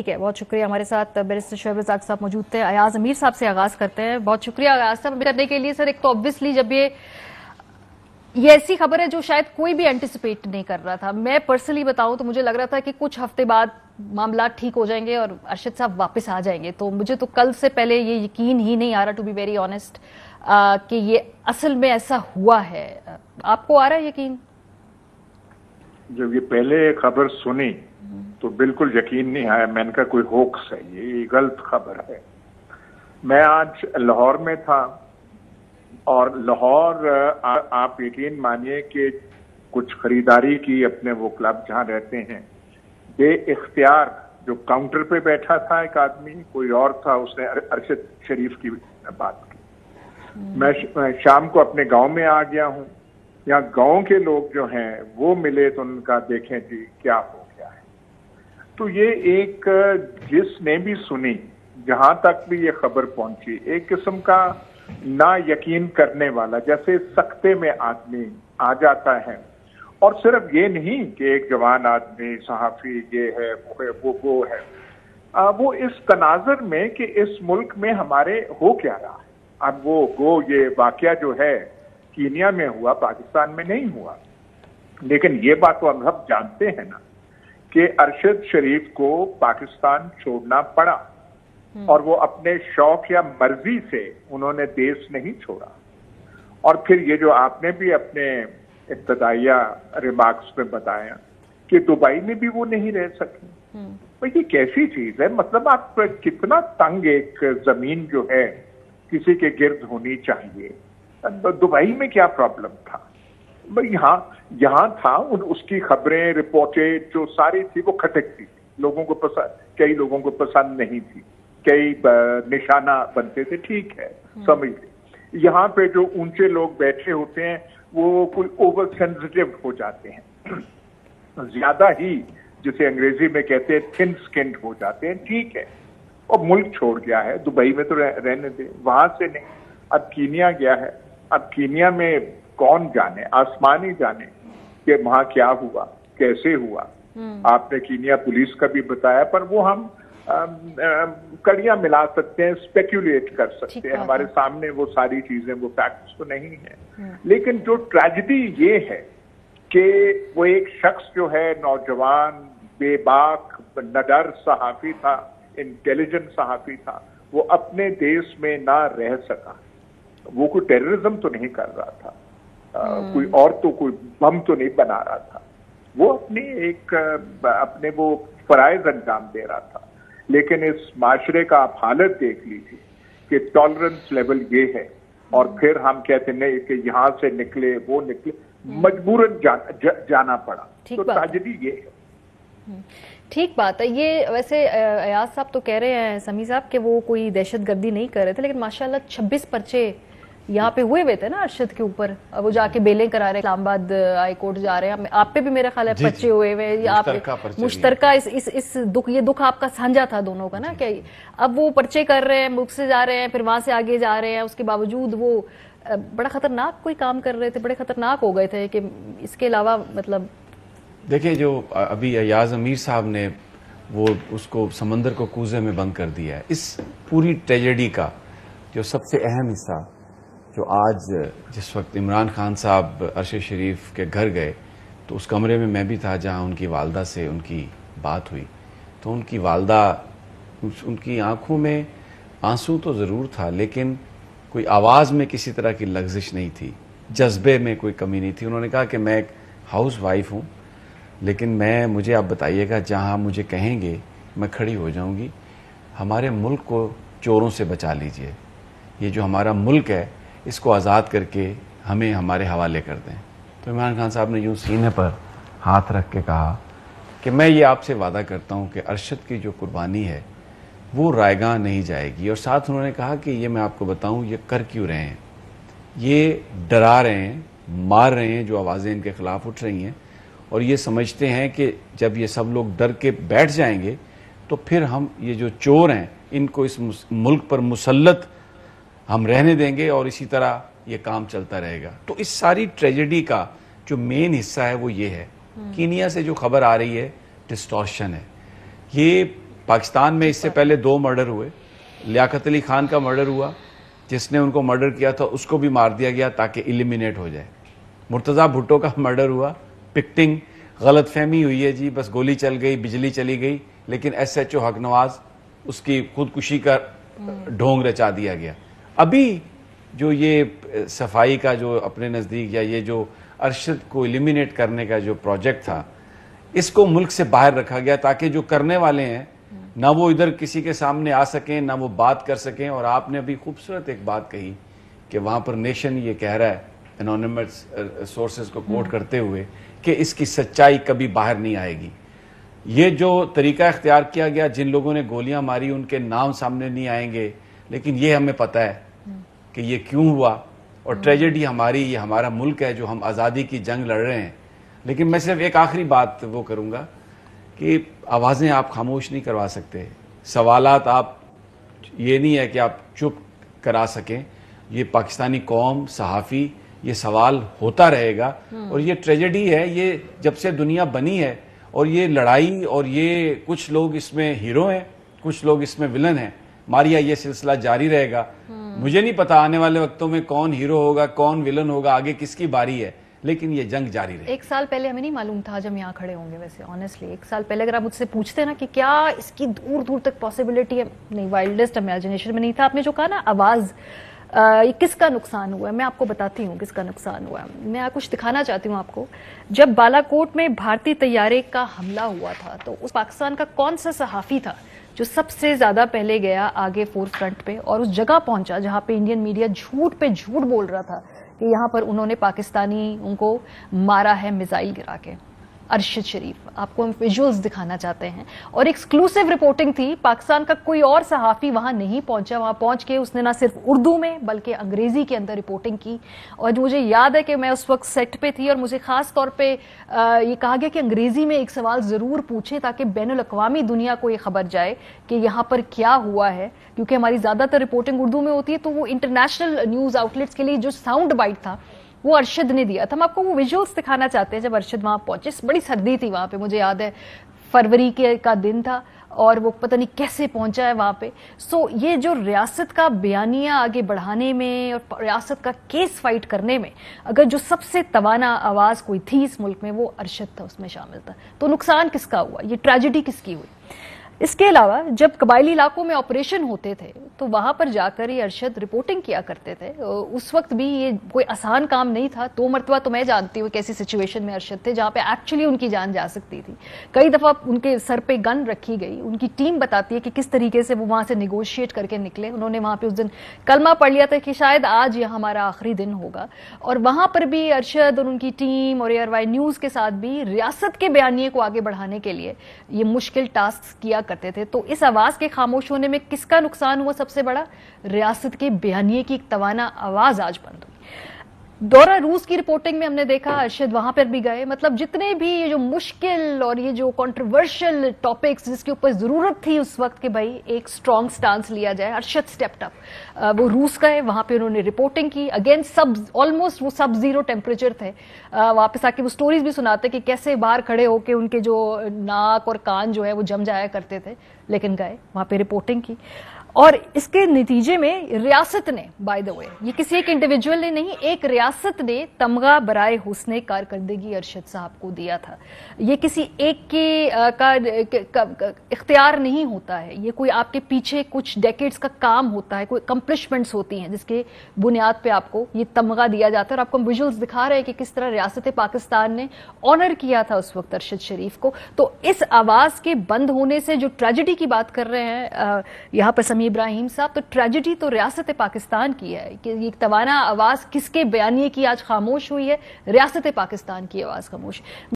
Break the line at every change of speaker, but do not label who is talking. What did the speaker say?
ٹھیک ہے، بہت شکریہ. ہمارے ساتھ بیرسٹر شعیب رزاق صاحب موجود تھے. ایاز امیر صاحب سے آغاز کرتے ہیں. بہت شکریہ ایاز صاحب کرنے کے لیے. سر ایک تو obviously جب یہ ایسی خبر ہے جو شاید کوئی بھی اینٹیسپیٹ نہیں کر رہا تھا. میں پرسنلی بتاؤں تو مجھے لگ رہا تھا کہ کچھ ہفتے بعد معاملات ٹھیک ہو جائیں گے اور ارشد صاحب واپس آ جائیں گے. تو مجھے تو کل سے پہلے یہ یقین ہی نہیں آ رہا ٹو بی ویری آنیسٹ کہ یہ اصل میں ایسا ہوا ہے. آپ کو آ رہا ہے یقین؟
جب یہ پہلے خبر سنی تو بالکل یقین نہیں آیا. میں نے کہا کوئی ہوکس ہے، یہ غلط خبر ہے. میں آج لاہور میں تھا اور لاہور آپ یقین مانیے کہ کچھ خریداری کی اپنے وہ کلب جہاں رہتے ہیں، بے اختیار جو کاؤنٹر پہ بیٹھا تھا ایک آدمی، کوئی اور تھا، اس نے ارشد شریف کی بات کی. میں شام کو اپنے گاؤں میں آ گیا ہوں. یہاں گاؤں کے لوگ جو ہیں وہ ملے تو ان کا دیکھیں جی کیا ہو گیا ہے. تو یہ ایک جس نے بھی سنی، جہاں تک بھی یہ خبر پہنچی، ایک قسم کا نا یقین کرنے والا، جیسے سکتے میں آدمی آ جاتا ہے. اور صرف یہ نہیں کہ ایک جوان آدمی صحافی یہ ہے وہ ہے، وہ اس تناظر میں کہ اس ملک میں ہمارے ہو کیا رہا ہے. اب وہ یہ واقعہ جو ہے کینیا میں ہوا، پاکستان میں نہیں ہوا. لیکن یہ بات تو ہم سب جانتے ہیں نا کہ ارشد شریف کو پاکستان چھوڑنا پڑا، اور وہ اپنے شوق یا مرضی سے انہوں نے دیش نہیں چھوڑا. اور پھر یہ جو آپ نے بھی اپنے ابتدائیہ ریمارکس میں بتایا کہ دبئی میں بھی وہ نہیں رہ سکے. یہ کیسی چیز ہے؟ مطلب آپ کتنا تنگ ایک زمین جو ہے کسی کے گرد ہونی چاہیے. دبئی میں کیا پرابلم تھا؟ یہاں تھا. اس کی خبریں رپورٹیں جو ساری تھی وہ کھٹکتی تھی، لوگوں کو پسند، کئی لوگوں کو پسند نہیں تھی، کئی نشانہ بنتے تھے. ٹھیک ہے، سمجھ لیں. یہاں پہ جو اونچے لوگ بیٹھے ہوتے ہیں وہ کوئی اوور سینسٹیو ہو جاتے ہیں، زیادہ ہی جسے انگریزی میں کہتے ہیں تھن سکنڈ ہو جاتے ہیں. ٹھیک ہے، اور ملک چھوڑ گیا ہے، دبئی میں تو رہنے دیں، وہاں سے نہیں. اب کینیا گیا ہے. اب کینیا میں کون جانے، آسمان ہی جانے کہ وہاں کیا ہوا، کیسے ہوا. آپ نے کینیا پولیس کا بھی بتایا، پر وہ ہم کڑیاں ملا سکتے ہیں، اسپیکولیٹ کر سکتے ہیں. ہمارے سامنے وہ ساری چیزیں، وہ فیکٹس تو نہیں ہیں. لیکن جو ٹریجڈی یہ ہے کہ وہ ایک شخص جو ہے نوجوان، بے باک، نڈر صحافی تھا، انٹیلیجنٹ صحافی تھا، وہ اپنے دیش میں نہ رہ سکا. وہ کوئی ٹیررزم تو نہیں کر رہا تھا، کوئی اور تو کوئی بم تو نہیں بنا رہا تھا. وہ اپنے وہ فرائض انجام دے رہا تھا. لیکن اس معاشرے کا آپ حالت دیکھ لیجیے کہ ٹالرنس لیول یہ ہے، اور پھر ہم کہتے نہیں کہ یہاں سے نکلے وہ نکلے، مجبوراً جانا پڑا. تو ٹریجڈی یہ ہے.
ٹھیک بات ہے. یہ ویسے ایاز صاحب تو کہہ رہے ہیں، سمیع صاحب، کہ وہ کوئی دہشت گردی نہیں کر رہے تھے، لیکن ماشاءاللہ 26 پرچے یہاں پہ ہوئے تھے نا ارشد کے اوپر. وہ جا کے بیلیں کرا رہے، اسلام آباد ہائی کورٹ جا رہے ہیں. آپ پہ بھی میرا خیال ہے پرچے ہوئے مشترکہ. اس دکھ، یہ دکھ آپ کا سانجھا تھا دونوں کا نا، کہ اب وہ پرچے کر رہے ہیں، ملک سے جا رہے ہیں، پھر وہاں سے آگے جا رہے ہیں. اس کے باوجود وہ بڑا خطرناک کوئی کام کر رہے تھے، بڑے خطرناک ہو گئے تھے. کہ اس کے علاوہ مطلب
دیکھیں، جو ابھی ایاز امیر صاحب نے وہ اس کو سمندر کو کوزے میں بند کر دیا ہے، اس پوری ٹریجڈی کا جو سب سے اہم حصہ، جو آج جس وقت عمران خان صاحب ارشد شریف کے گھر گئے تو اس کمرے میں میں بھی تھا جہاں ان کی والدہ سے ان کی بات ہوئی. تو ان کی والدہ، ان کی آنکھوں میں آنسو تو ضرور تھا، لیکن کوئی آواز میں کسی طرح کی لغزش نہیں تھی، جذبے میں کوئی کمی نہیں تھی. انہوں نے کہا کہ میں ایک ہاؤس وائف ہوں، لیکن مجھے آپ بتائیے گا، جہاں مجھے کہیں گے میں کھڑی ہو جاؤں گی. ہمارے ملک کو چوروں سے بچا لیجئے. یہ جو ہمارا ملک ہے اس کو آزاد کر کے ہمیں ہمارے حوالے کر دیں. تو عمران خان صاحب نے یوں سینے پر ہاتھ رکھ کے کہا کہ میں یہ آپ سے وعدہ کرتا ہوں کہ ارشد کی جو قربانی ہے وہ رائیگاں نہیں جائے گی. اور ساتھ انہوں نے کہا کہ یہ میں آپ کو بتاؤں یہ کر کیوں رہے ہیں، یہ ڈرا رہے ہیں، مار رہے ہیں جو آوازیں ان کے خلاف اٹھ رہی ہیں، اور یہ سمجھتے ہیں کہ جب یہ سب لوگ ڈر کے بیٹھ جائیں گے تو پھر ہم یہ جو چور ہیں ان کو اس ملک پر مسلط ہم رہنے دیں گے، اور اسی طرح یہ کام چلتا رہے گا. تو اس ساری ٹریجڈی کا جو مین حصہ ہے وہ یہ ہے. کینیا سے جو خبر آ رہی ہے ڈسٹورشن ہے. یہ پاکستان میں اس سے پہلے 2 مرڈر ہوئے. لیاقت علی خان کا مرڈر ہوا, جس نے ان کو مرڈر کیا تھا اس کو بھی مار دیا گیا تاکہ ایلیمینیٹ ہو جائے. مرتضیٰ بھٹو کا مرڈر ہوا, پکٹنگ, غلط فہمی ہوئی ہے جی, بس گولی چل گئی, بجلی چلی گئی, لیکن SHO حق نواز اس کی خودکشی کا ڈھونگ رچا دیا گیا. ابھی جو یہ صفائی کا جو اپنے نزدیک یا یہ جو ارشد کو ایلیمینیٹ کرنے کا جو پروجیکٹ تھا, اس کو ملک سے باہر رکھا گیا تاکہ جو کرنے والے ہیں نہ وہ ادھر کسی کے سامنے آ سکیں, نہ وہ بات کر سکیں. اور آپ نے ابھی خوبصورت ایک بات کہی کہ وہاں پر نیشن یہ کہہ رہا ہے انونیمس سورسز کو کوٹ کرتے ہوئے کہ اس کی سچائی کبھی باہر نہیں آئے گی. یہ جو طریقہ اختیار کیا گیا, جن لوگوں نے گولیاں ماری ان کے نام سامنے نہیں آئیں گے, لیکن یہ ہمیں پتہ ہے کہ یہ کیوں ہوا. اور ٹریجڈی ہماری, یہ ہمارا ملک ہے جو ہم آزادی کی جنگ لڑ رہے ہیں. لیکن میں صرف ایک آخری بات وہ کروں گا کہ آوازیں آپ خاموش نہیں کروا سکتے, سوالات آپ یہ نہیں ہے کہ آپ چپ کرا سکیں. یہ پاکستانی قوم, صحافی, یہ سوال ہوتا رہے گا. اور یہ ٹریجڈی ہے, یہ جب سے دنیا بنی ہے, اور یہ لڑائی اور یہ کچھ لوگ اس میں ہیرو ہیں, کچھ لوگ اس میں ولن ہیں. ماریا یہ سلسلہ جاری رہے گا. مجھے نہیں پتا آنے والے وقتوں میں کون ہیرو ہوگا, کون ولن ہوگا, آگے کس کی باری ہے, لیکن یہ جنگ جاری رہے.
1 سال پہلے ہمیں نہیں معلوم تھا جب یہاں کھڑے ہوں گے. ویسے آنیسٹلی 1 سال پہلے اگر آپ مجھ سے پوچھتے نا کہ کیا اس کی دور دور تک پاسبلٹی ہے, نہیں, وائلڈسٹ امیجنیشن میں نہیں تھا. آپ نے جو کہا نا آواز, یہ کس کا نقصان ہوا ہے, میں آپ کو بتاتی ہوں کس کا نقصان ہوا ہے. میں کچھ دکھانا چاہتی ہوں آپ کو. جب بالا کوٹ میں بھارتی طیارے کا حملہ ہوا تھا تو اس پاکستان کا کون سا صحافی تھا جو سب سے زیادہ پہلے گیا آگے فور فرنٹ پہ اور اس جگہ پہنچا جہاں پہ انڈین میڈیا جھوٹ پہ جھوٹ بول رہا تھا کہ یہاں پر انہوں نے پاکستانی ان کو مارا ہے میزائل گرا کے؟ ارشد شریف. آپ کو ہم ویژولز دکھانا چاہتے ہیں. اور ایکسکلوسیو رپورٹنگ تھی, پاکستان کا کوئی اور صحافی وہاں نہیں پہنچا. وہاں پہنچ کے اس نے نہ صرف اردو میں بلکہ انگریزی کے اندر رپورٹنگ کی. اور مجھے یاد ہے کہ میں اس وقت سیٹ پہ تھی اور مجھے خاص طور پہ یہ کہا گیا کہ انگریزی میں ایک سوال ضرور پوچھیں تاکہ بین الاقوامی دنیا کو یہ خبر جائے کہ یہاں پر کیا ہوا ہے, کیونکہ ہماری زیادہ تر رپورٹنگ اردو میں ہوتی ہے. تو وہ انٹرنیشنل نیوز آؤٹ لیٹس کے لیے جو ساؤنڈ بائٹ تھا وہ ارشد نے دیا تھا. ہم آپ کو وہ ویژولز دکھانا چاہتے ہیں جب ارشد وہاں پہنچے. بڑی سردی تھی وہاں پہ, مجھے یاد ہے فروری کا دن تھا اور وہ پتہ نہیں کیسے پہنچا ہے وہاں پہ. سو یہ جو ریاست کا بیانیہ آگے بڑھانے میں اور ریاست کا کیس فائٹ کرنے میں اگر جو سب سے توانا آواز کوئی تھی اس ملک میں, وہ ارشد تھا, اس میں شامل تھا. تو نقصان کس کا ہوا, یہ ٹریجڈی کس کی ہوئی؟ اس کے علاوہ جب قبائلی علاقوں میں آپریشن ہوتے تھے تو وہاں پر جا کر یہ ارشد رپورٹنگ کیا کرتے تھے. اس وقت بھی یہ کوئی آسان کام نہیں تھا. 2 مرتبہ تو میں جانتی ہوں کیسی سچویشن میں ارشد تھے جہاں پہ ایکچولی ان کی جان جا سکتی تھی. کئی دفعہ ان کے سر پہ گن رکھی گئی. ان کی ٹیم بتاتی ہے کہ کس طریقے سے وہ وہاں سے نیگوشیٹ کر کے نکلے. انہوں نے وہاں پہ اس دن کلمہ پڑھ لیا تھا کہ شاید آج یہ ہمارا آخری دن ہوگا. اور وہاں پر بھی ارشد اور ان کی ٹیم اور ایئر وائی نیوز کے ساتھ بھی ریاست کے بیانیے کو آگے بڑھانے کے لیے یہ مشکل ٹاسک کیا کرتے تھے. تو اس آواز کے خاموش ہونے میں کس کا نقصان ہوا سب سے بڑا؟ ریاست کے بیانیے کی ایک توانا آواز آج بند ہوئی. دورہ روس کی رپورٹنگ میں ہم نے دیکھا ارشد وہاں پر بھی گئے. مطلب جتنے بھی یہ جو مشکل اور یہ جو کنٹروورشل ٹاپکس جس کے اوپر ضرورت تھی اس وقت کہ بھائی ایک سٹرانگ سٹانس لیا جائے, ارشد سٹیپڈ اپ. وہ روس گئے, وہاں پہ انہوں نے رپورٹنگ کی. اگین آلموسٹ وہ سب زیرو ٹیمپریچر تھے. واپس آ کے وہ سٹوریز بھی سناتے کہ کیسے باہر کھڑے ہو کے ان کے جو ناک اور کان جو ہے وہ جم جایا کرتے تھے, لیکن گئے وہاں پہ رپورٹنگ کی. اور اس کے نتیجے میں ریاست نے, بائی دا وے, یہ کسی ایک انڈیویجول نے نہیں, ایک ریاست نے تمغہ برائے حسن کارکردگی ارشد صاحب کو دیا تھا. یہ کسی ایک کے کا اختیار نہیں ہوتا ہے, یہ کوئی آپ کے پیچھے کچھ ڈیکیڈز کا کام ہوتا ہے, کوئی اکمپلشمنٹس ہوتی ہیں جس کے بنیاد پہ آپ کو یہ تمغہ دیا جاتا ہے. اور آپ کو ہم ویژولز دکھا رہے ہیں کہ کس طرح ریاست پاکستان نے آنر کیا تھا اس وقت ارشد شریف کو. تو اس آواز کے بند ہونے سے جو ٹریجڈی کی بات کر رہے ہیں یہاں پر سمیع ابراہیم صاحب, تو ٹریجڈی تو ریاست پاکستان کی ہے کہ یہ توانا آواز کس کے بیانیے کی آج خاموش ہوئی ہے؟ ریاست پاکستان کی آواز خاموش.